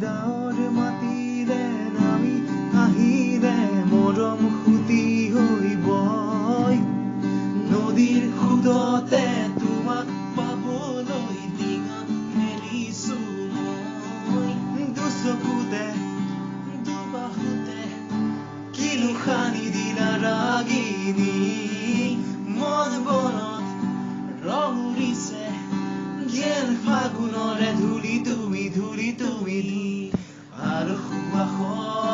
ডাৱৰ মাতিলে নামি আহিলে মৰম সুতি হৈ বয় নদীৰ সোঁততে তোমাক পাবলৈ ডিঙা মেলিছো মই দুচকুতে দুবাহুতে কিলো সানি দিলা ৰাগিনী মন বনত ৰং উৰিছে গেল ফাগুনৰে ধূলি তুমি আৰু সুবাস